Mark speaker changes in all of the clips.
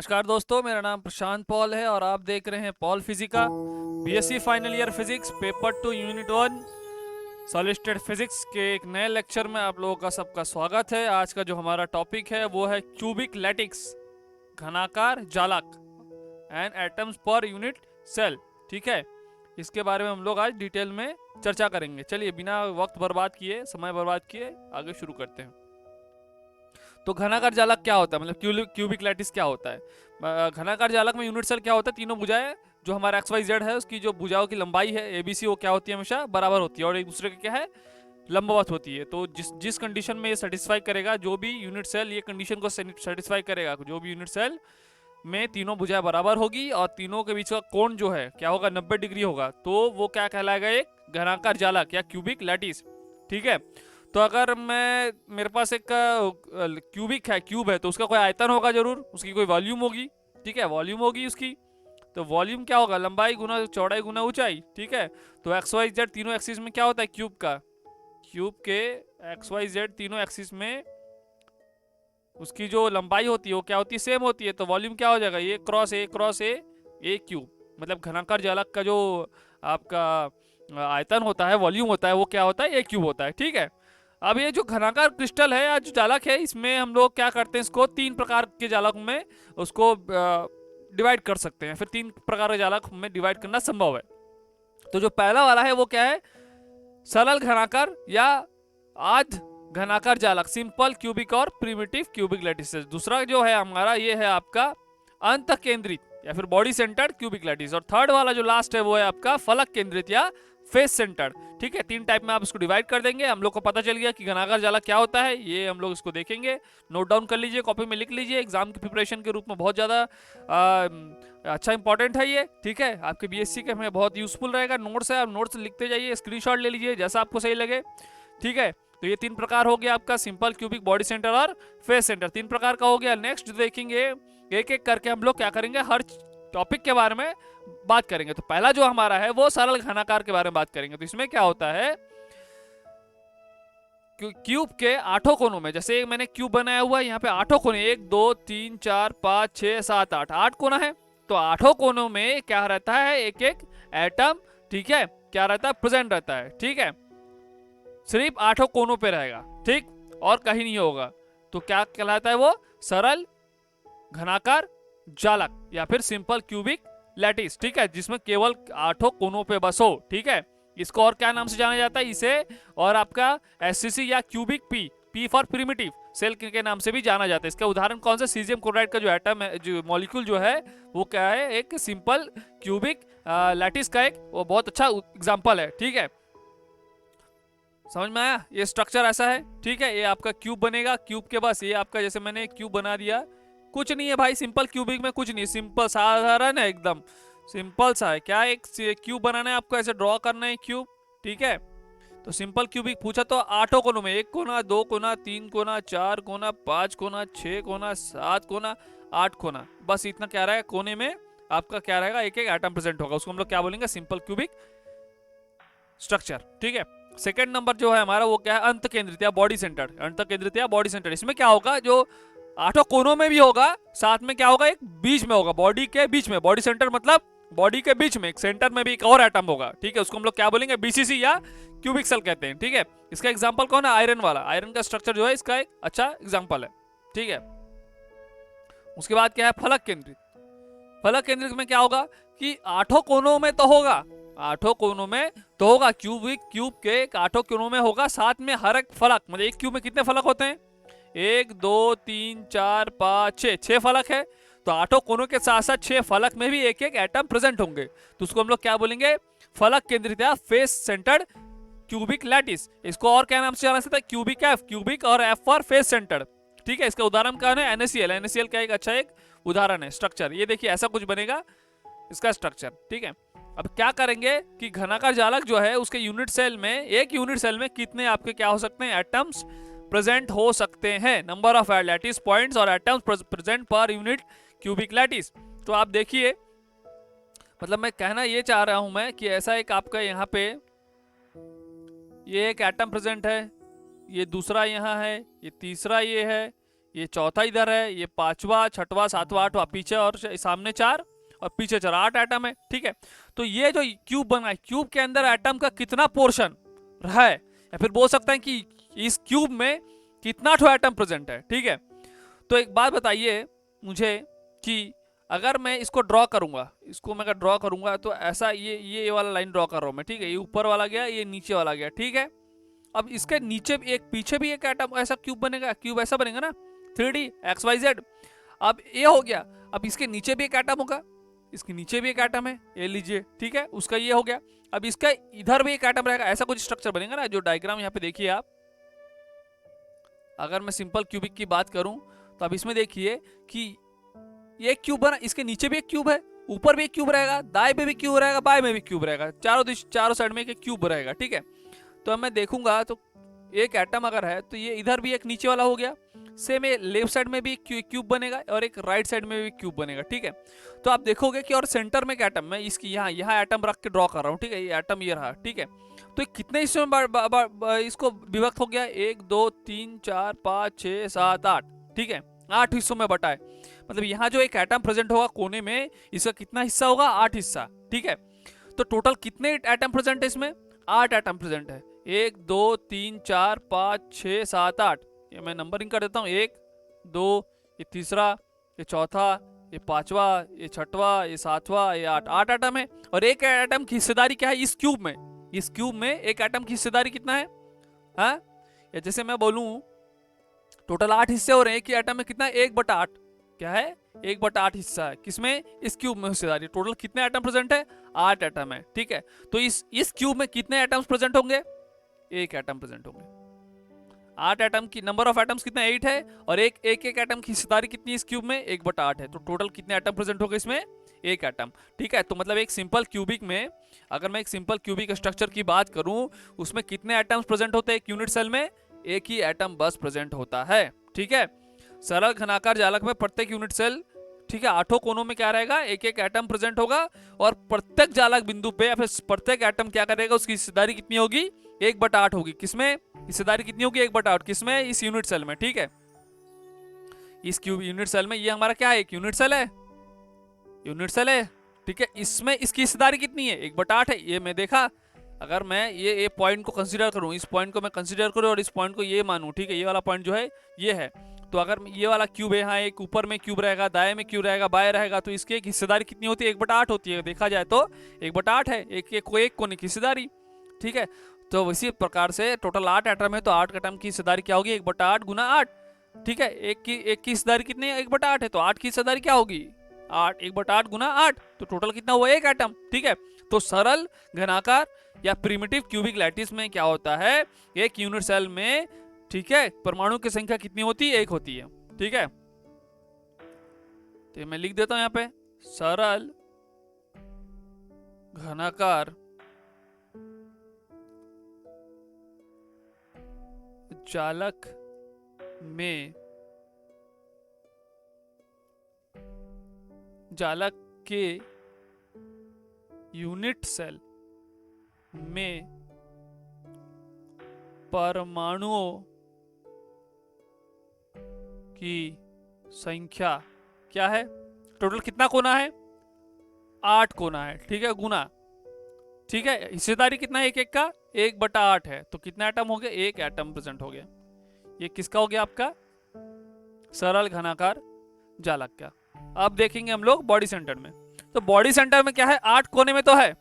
Speaker 1: नमस्कार दोस्तों, मेरा नाम प्रशांत पॉल है और आप देख रहे हैं Paul Physica BSc final year physics paper 2 unit 1 solid state physics के एक नए लेक्चर में आप लोगों का सबका स्वागत है। आज का जो हमारा टॉपिक है वो है क्यूबिक लैटिक्स, घनाकार जालक and atoms per unit cell. ठीक है, इसके बारे में हम लोग आज डिटेल में चर्चा करेंगे। चलिए बिना वक्त बर्बाद किए, समय बर्बाद किए आगे शुरू करते हैं। तो घनाकार जालक क्या होता है, मतलब क्यूबिक लैटिस क्या होता है। घनाकार जालक में यूनिट सेल क्या होता है, तीनों भुजाएं जो हमारा एक्स वाई जेड है उसकी जो भुजाओं की लंबाई है एबीसी वो क्या होती है, हमेशा बराबर होती है और एक दूसरे के क्या है, लंबवत होती है। तो जिस कंडीशन में ये सेटिस्फाई करेगा, जो भी यूनिट सेल ये कंडीशन को सेटिस्फाई करेगा, जो भी यूनिट सेल में तीनों भुजाएं बराबर होगी और तीनों के बीच का कोण जो है क्या होगा, 90 डिग्री होगा, तो वो क्या कहलाएगा, एक घनाकार जालक या क्यूबिक लैटिस। ठीक है, तो अगर मेरे पास एक क्यूब है तो उसका कोई आयतन होगा जरूर, उसकी कोई वॉल्यूम होगी। ठीक है, वॉल्यूम होगी उसकी, तो वॉल्यूम क्या होगा, लंबाई गुना चौड़ाई गुना ऊंचाई। ठीक है, तो एक्स वाई जेड तीनों एक्सिस में क्या होता है क्यूब का, क्यूब के एक्स वाई जेड तीनों एक्सिस में उसकी जो लंबाई होती है वो क्या होती है, सेम होती है। तो वॉल्यूम क्या हो जाएगा, ये क्रॉस ए क्यूब, मतलब घनाकार जालक का जो आपका आयतन होता है, वॉल्यूम होता है, वो क्या होता है, ए क्यूब होता है। ठीक है, अब ये जो घनाकार क्रिस्टल है या जो जालक है, इसमें हम लोग क्या करते हैं, इसको तीन प्रकार के जालक में उसको डिवाइड कर सकते हैं। फिर तीन प्रकार के जालक में डिवाइड करना संभव है। तो जो पहला वाला है वो क्या है, सरल घनाकार या आध घनाकार जालक, सिंपल क्यूबिक और प्रिमिटिव क्यूबिक लैटिस। दूसरा जो है हमारा ये है आपका अंत केंद्रित या फिर बॉडी सेंटर्ड क्यूबिक लैटिस। और थर्ड वाला जो लास्ट है वो है आपका फलक केंद्रित या फेस सेंटर्ड। ठीक है, तीन टाइप में आप इसको डिवाइड कर देंगे। हम लोग को पता चल गया कि घनाकार जालक क्या होता है, ये हम लोग इसको देखेंगे। नोट डाउन कर लीजिए, कॉपी में लिख लीजिए, एग्जाम की प्रिपरेशन के रूप में बहुत ज़्यादा अच्छा इंपॉर्टेंट है ये। ठीक है, आपके बीएससी के में बहुत यूजफुल रहेगा। नोट्स है, आप नोट्स लिखते जाइए, स्क्रीनशॉट ले लीजिए जैसा आपको सही लगे। ठीक है, तो ये तीन प्रकार हो गया आपका, सिंपल क्यूबिक बॉडी सेंटर और फेस सेंटर, तीन प्रकार का हो गया। नेक्स्ट देखेंगे एक एक करके हम लोग क्या करेंगे, हर टॉपिक के बारे में बात करेंगे। तो पहला जो हमारा है वो सरल घनाकार के बारे में बात करेंगे। तो इसमें क्या होता है, क्यूब के आठों कोनों में, जैसे मैंने क्यूब बनाया हुआ है, यहाँ पे आठों कोने 1 2 3 4 5 6 7 8 8 कोना है। तो आठों कोनों में क्या रहता है, एक एक एटम। ठीक है, क्या रहता है, प्रेजेंट रहता है। ठीक है, सिर्फ आठों कोनों पे रहेगा, ठीक, और कहीं नहीं होगा। तो क्या कहलाता है वो, सरल घनाकार जालक या फिर सिंपल क्यूबिक लैटिस। ठीक है, जिसमें केवल आठों कोनों पे बस हो। ठीक है, इसको और क्या नाम से जाना जाता है, इसे और आपका एससीसी या cubic P for primitive cell के नाम से भी जाना जाता है। इसका उदाहरण कौन सा, सीजियम क्लोराइड का जो एटम है, जो मॉलिक्यूल जो है वो क्या है, एक सिंपल क्यूबिक लैटिस का एक वो बहुत अच्छा एग्जाम्पल है। ठीक है, समझ में आया, ये स्ट्रक्चर ऐसा है। ठीक है, ये आपका क्यूब बनेगा, क्यूब के बस ये आपका, जैसे मैंने क्यूब बना दिया, कुछ नहीं है भाई, सिंपल क्यूबिक में कुछ नहीं, सिंपल साधारण है, एकदम सिंपल सा है। क्या एक क्यूब बनाना है आपको, ऐसे ड्रॉ करना है क्यूब। ठीक है, तो सिंपल क्यूबिक पूछा तो आठों कोनों में, 1 कोना 2 कोना 3 कोना 4 कोना 5 कोना 6 कोना 7 कोना 8 कोना, बस इतना क्या रहेगा, कोने में आपका क्या रहेगा, एक एक एटम प्रेजेंट होगा। उसको हम लोग क्या बोलेंगे, सिंपल क्यूबिक स्ट्रक्चर। ठीक है, सेकंड नंबर जो है हमारा वो क्या है, अंत केंद्रित या बॉडी सेंटर, अंत केंद्रित या बॉडी सेंटर। इसमें क्या होगा, जो आठों कोनों में भी होगा, साथ में क्या होगा, एक बीच में होगा, बॉडी के बीच में, बॉडी सेंटर मतलब बॉडी के बीच में एक सेंटर में भी एक और एटम होगा। ठीक है, उसको हम लोग क्या बोलेंगे, बीसीसी या क्यूबिक सेल कहते हैं। ठीक है, इसका एग्जांपल कौन है, आयरन वाला, आयरन का स्ट्रक्चर जो है इसका एक अच्छा एग्जांपल है। ठीक है, उसके बाद क्या है, फलक केंद्रित। फलक केंद्रित में क्या होगा कि आठों कोनों में तो होगा, आठों कोनों में तो होगा, क्यूब के आठों कोनों में होगा, साथ में हर एक फलक, मतलब एक क्यूब में कितने फलक होते हैं, 1 2 3 4 5 6 फलक है। तो आठों कोनों के साथ साथ 6 फलक में भी एक एक एटम प्रेजेंट होंगे। तो उसको हम लोग क्या बोलेंगे, फलक केंद्रित या फेस सेंटर्ड क्यूबिक लैटिस। इसको और क्या नाम से जाना सकता है, क्यूबिक एफ, क्यूबिक और एफ फॉर फेस सेंटर्ड। ठीक है, इसका उदाहरण क्या है, एनएसीएल, एनएसीएल का एक अच्छा एक उदाहरण है स्ट्रक्चर। ये देखिए ऐसा कुछ बनेगा इसका स्ट्रक्चर। ठीक है, अब क्या करेंगे कि घनाकार जालक जो है उसके यूनिट सेल में, एक यूनिट सेल में कितने आपके क्या हो सकते हैं, एटम्स प्रेजेंट हो सकते हैं, नंबर ऑफ लैटिस पॉइंट्स और atoms present per unit cubic lattice. तो आप देखिए, मतलब मैं कहना ये चाह रहा हूं मैं कि ऐसा एक आपका यहाँ पे ये एक एटम प्रेजेंट है, ये दूसरा यहाँ है, ये तीसरा ये है, ये चौथा इधर है, ये पांचवा, छठवा, सातवां, आठवां, पीछे और सामने 4 और पीछे 4, 8 एटम है। ठीक है, तो ये जो क्यूब बना है, क्यूब के अंदर एटम का कितना पोर्शन रहा है, या फिर बोल सकते हैं कि इस क्यूब में कितना ठो एटम प्रेजेंट है। ठीक है, तो एक बात बताइए मुझे कि अगर मैं इसको ड्रॉ करूंगा, इसको मैं अगर ड्रॉ करूंगा तो ऐसा ये वाला लाइन ड्रॉ कर रहा हूं मैं। ठीक है, ये ऊपर वाला गया, ये नीचे वाला गया। ठीक है, अब इसके नीचे एक पीछे भी एक एटम ऐसा क्यूब बनेगा, क्यूब ऐसा बनेगा ना 3D XYZ। अब ये हो गया, अब इसके नीचे भी एक एटम होगा, इसके नीचे भी एक एटम है, ये लीजिए। ठीक है, उसका ये हो गया। अब इसका इधर भी एक एटम रहेगा, ऐसा कुछ स्ट्रक्चर बनेगा ना, जो डायग्राम यहाँ पे देखिए आप। अगर मैं सिंपल क्यूबिक की बात करूं तो अब इसमें देखिए कि ये क्यूब बना, इसके नीचे भी एक क्यूब है, ऊपर भी एक क्यूब रहेगा, दाएं में भी क्यूब रहेगा, बाएं में भी क्यूब रहेगा, चारों साइड में एक क्यूब रहेगा। ठीक है, तो अब मैं देखूंगा तो एक एटम अगर है तो ये इधर भी एक नीचे वाला हो गया, सेम ये लेफ्ट साइड में भी क्यूब बनेगा और एक राइट साइड में भी क्यूब बनेगा। ठीक है, तो आप देखोगे कि और सेंटर में एक एटम, मैं इसकी यहाँ एटम रख के ड्रॉ कर रहा हूँ। ठीक है, ये एटम ये रहा। ठीक है, तो कितने हिस्सों में इसको विभक्त हो गया, 1 2 3 4 5 6 7 8। ठीक है, 8 हिस्सों में बटा है। मतलब यहाँ जो एक एटम प्रेजेंट होगा कोने में, इसका कितना हिस्सा होगा, 8 हिस्सा। ठीक है, तो टोटल कितने एटम प्रेजेंट है इसमें, 8 एटम प्रेजेंट है। 1 2 3 4 5 6 7 8, ये मैं नंबरिंग कर देता हूँ, 1 2, ये तीसरा, ये चौथा, ये पांचवा, ये छठवा, ये सातवां, ये 8 एटम है। और एक एटम की हिस्सेदारी क्या है इस क्यूब में, इस क्यूब में एक एटम की हिस्सेदारी कितना है, हाँ, या जैसे मैं बोलूं टोटल 8 हिस्से हो रहे हैं, एक ही एटम में कितना है, 1/8। क्या है, 1/8 हिस्सा है किसमें, इस क्यूब में हिस्सेदारी। टोटल कितने एटम प्रेजेंट है, 8 एटम है। ठीक है, तो इस क्यूब में कितने एटम्स प्रेजेंट होंगे, 1 एटम प्रेजेंट होंगे। 8 एटम की नंबर ऑफ एटम्स कितना 8 है, और एक एटम की हिस्सेदारी कितनी इस क्यूब में, 1/8 है। तो टोटल कितने एटम प्रेजेंट होंगे इसमें, 1 एटम। ठीक है, तो मतलब एक सिंपल क्यूबिक में, अगर मैं एक सिंपल क्यूबिक स्ट्रक्चर की बात करूं, उसमें कितने एटम्स प्रेजेंट होते हैं एक यूनिट सेल में, एक ही एटम बस प्रेजेंट होता है। ठीक है, सरल घनाकार जालक में प्रत्येक यूनिट सेल, ठीक है, 8 कोनों में क्या रहेगा, एक एटम प्रेजेंट होगा, और प्रत्येक जालक बिंदु पे या फिर प्रत्येक एटम क्या करेगा, उसकी हिस्सेदारी कितनी होगी, 1/8 होगी। किसमें हिस्सेदारी कितनी होगी, 1/8, किसमें, इस यूनिट सेल में। ठीक है, इस क्यूब यूनिट सेल में, ये हमारा क्या है, एक यूनिट सेल है, यूनिट सेल है। ठीक है, इसमें इसकी हिस्सेदारी कितनी है, 1/8 है। ये मैं देखा, अगर मैं ये पॉइंट को कंसीडर करूं, इस पॉइंट को मैं कंसीडर करूं और इस पॉइंट को ये मानूं, ठीक है, ये वाला पॉइंट जो है ये है, तो अगर ये वाला क्यूब है, यहाँ एक ऊपर में क्यूब रहेगा, दाएं में क्यूब रहेगा, बाएं रहेगा, तो इसकी एक हिस्सेदारी कितनी होती है, 1/8 होती है। देखा जाए तो 1/8 है, एक कोने की हिस्सेदारी। ठीक है, तो इसी प्रकार से टोटल 8 एटम है, तो 8 एटम की हिस्सेदारी क्या होगी, 1/8 गुना 8। ठीक है, एक की हिस्सेदारी कितनी है, 1/8 है, तो 8 की हिस्सेदारी क्या होगी, 8, 1/8 गुना 8, तो टोटल कितना हुआ, 1 एटम। ठीक है, तो सरल घनाकार या प्रिमिटिव क्यूबिक लैटिस में क्या होता है, एक यूनिट सेल में, ठीक है, परमाणु की संख्या कितनी होती है, 1 होती है। ठीक है, तो मैं लिख देता हूं यहाँ पे, सरल घनाकार जालक में जालक के यूनिट सेल में परमाणुओं की संख्या क्या है, टोटल कितना कोना है, 8 कोना है। ठीक है, गुना, ठीक है, हिस्सेदारी कितना है एक का, 1/8 है, तो कितना एटम हो गया, 1 एटम प्रेजेंट हो गया। ये किसका हो गया, आपका सरल घनाकार जालक का। अब देखेंगे हम लोग बॉडी सेंटर में, तो बॉडी सेंटर में क्या है, 8 कोने में तो है,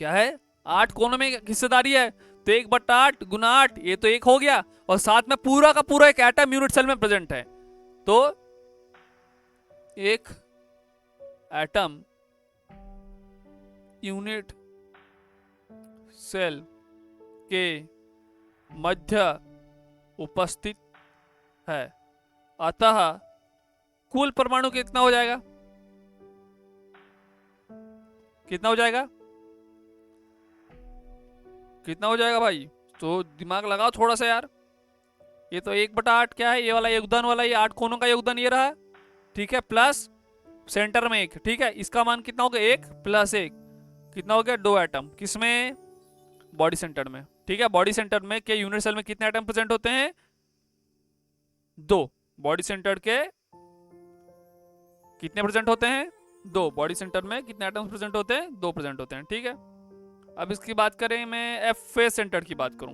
Speaker 1: क्या है, 8 कोनों में हिस्सेदारी है, तो 1/8 गुना 8, ये तो 1 हो गया, और साथ में पूरा का पूरा एक एटम यूनिट सेल में प्रेजेंट है, तो एक एटम यूनिट सेल के मध्य उपस्थित है। अतः कुल परमाणु कितना हो जाएगा, कितना हो जाएगा, कितना हो जाएगा भाई, तो दिमाग लगाओ थोड़ा सा यार। ये तो 1/8 क्या है, ये वाला योगदान वाला, ये 8 कोनों का योगदान ये रहा, ठीक है, प्लस सेंटर में 1, ठीक है, इसका मान कितना हो गया, 1 + 1 कितना हो गया, 2 एटम, किसमें, बॉडी सेंटर में। ठीक है, बॉडी सेंटर में के यूनिट सेल में कितने एटम प्रेजेंट होते हैं, 2। बॉडी सेंटर के कितने प्रेजेंट होते हैं? 2। बॉडी सेंटर में कितने एटम्स प्रेजेंट होते हैं? 2 प्रेजेंट होते हैं, ठीक है। अब इसकी बात करें, मैं एफ फेस सेंटर की बात करूं।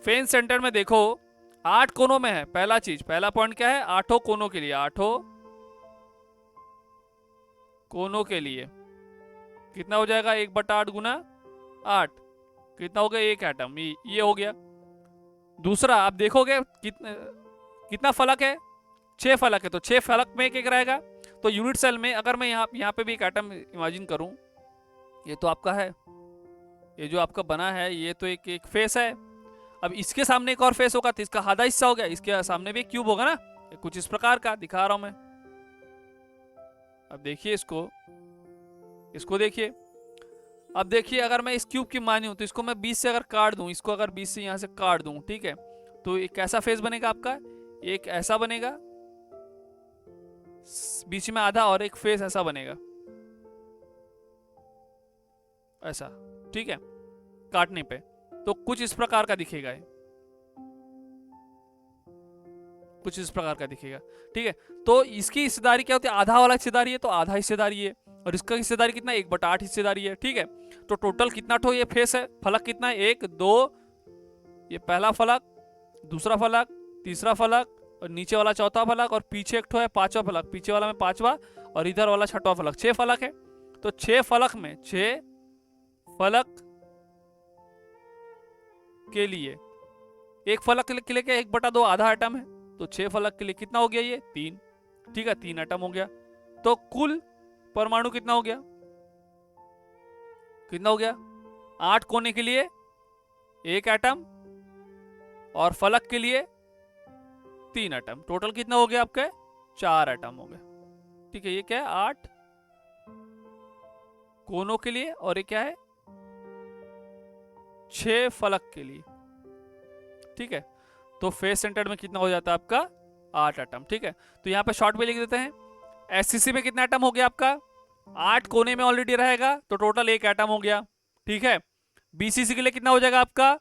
Speaker 1: फेस सेंटर में देखो 8 कोनों में है। पहला पॉइंट क्या है? 8 कोनों के लिए, 8 कोनों के लिए कितना हो जाएगा? 1/8 गुना 8 कितना हो गया? 1 एटम। ये हो गया। दूसरा आप देखोगे कितना फलक है? 6 फलक है, तो 6 फलक में एक रहेगा। तो यूनिट सेल में अगर मैं यहाँ पे भी एक एटम इमेजिन करूं, ये तो आपका है, ये जो आपका बना है ये तो एक फेस है। अब इसके सामने एक और फेस होगा तो इसका आधा हिस्सा हो गया, इसके सामने भी एक क्यूब होगा ना, कुछ इस प्रकार का दिखा रहा हूं मैं। अब देखिए इसको देखिए। अब देखिए अगर मैं इस क्यूब की मानी तो इसको मैं 20 से अगर काट दूं, इसको अगर 20 से यहां से काट दूं, ठीक है, तो एक कैसा फेस बनेगा आपका? एक ऐसा बनेगा, बीच में आधा, और एक फेस ऐसा बनेगा, ऐसा, ठीक है, काटने पे तो कुछ इस प्रकार का दिखेगा, कुछ इस प्रकार का दिखेगा, ठीक है। तो इसकी हिस्सेदारी क्या होती है? आधा वाला हिस्सेदारी है तो आधा हिस्सेदारी है, और इसका हिस्सेदारी कितना? 1/8 हिस्सेदारी है, ठीक है। तो टोटल कितना ठो ये फेस है? फलक कितना है? 1 2, ये पहला फलक, दूसरा फलक, तीसरा फलक, और नीचे वाला चौथा फलक, और पीछे एक ठो है 5वां फलक, पीछे वाला में 5वां, और इधर वाला 6वां फलक। 6 फलक है, तो 6 फलक में 6 फलक के लिए, एक फलक के लिए क्या? 1/2 आधा एटम है, तो 6 फलक के लिए कितना हो गया? ये 3, ठीक है, 3 एटम हो गया। तो कुल परमाणु कितना हो गया? कितना हो गया? 8 कोने के लिए 1 एटम, और फलक के लिए 3 एटम। टोटल कितना हो गया आपके? 4 एटम हो गया, ठीक है। ये क्या है? 8 कोनों के लिए, और ये क्या है? 6 फलक के लिए, ठीक है। तो फेस सेंटर में कितना हो जाता है आपका? 8 एटम, ठीक है। तो यहाँ पे शॉर्ट में लिख देते हैं। एससीसी में कितना एटम हो गया आपका? 8 कोने में ऑलरेडी रहेगा, तो टोटल 1 एटम हो गया, ठीक है। बीसीसी के लिए कितना हो जाएगा आपका?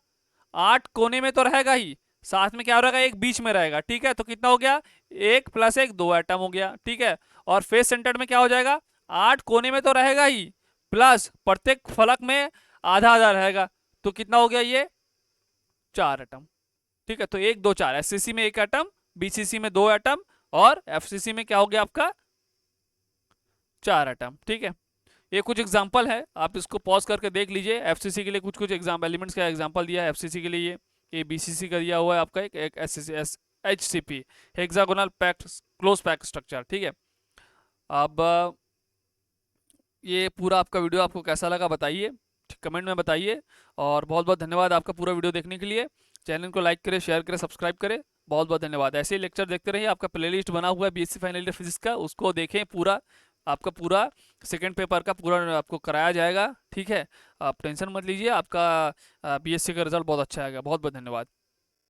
Speaker 1: 8 कोने में तो रहेगा ही, साथ में क्या रहेगा? एक बीच में रहेगा, ठीक है। तो कितना हो गया? 1 + 1 2 एटम हो गया, ठीक है। और फेस सेंटर में क्या हो जाएगा? 8 कोने में तो रहेगा ही, प्लस प्रत्येक फलक में आधा आधा रहेगा, तो कितना हो गया? ये 4 एटम, ठीक है। तो 1 2 4, एससीसी में 1 एटम, बीसीसी में 2 एटम, और एफसीसी में क्या हो गया आपका? 4 एटम, ठीक है। ये कुछ एग्जांपल है, आप इसको पॉज करके देख लीजिए। एफसीसी के लिए कुछ एग्जाम्पल एलिमेंट्स का एग्जांपल दिया है एफसीसी के लिए। ये बीसीसी का दिया हुआ है आपका एक HCP, hexagonal packed close pack structure, ठीक है। अब ये पूरा आपका वीडियो आपको कैसा लगा बताइए, कमेंट में बताइए, और बहुत बहुत धन्यवाद आपका पूरा वीडियो देखने के लिए। चैनल को लाइक करें, शेयर करें, सब्सक्राइब करें। बहुत बहुत धन्यवाद। ऐसे ही लेक्चर देखते रहिए। आपका प्लेलिस्ट बना हुआ है बीएससी फाइनल ईयर फिजिक्स का, उसको देखें। पूरा आपका पूरा सेकंड पेपर का पूरा आपको कराया जाएगा, ठीक है। आप टेंशन मत लीजिए, आपका बीएससी का रिजल्ट बहुत अच्छा आएगा। बहुत बहुत धन्यवाद।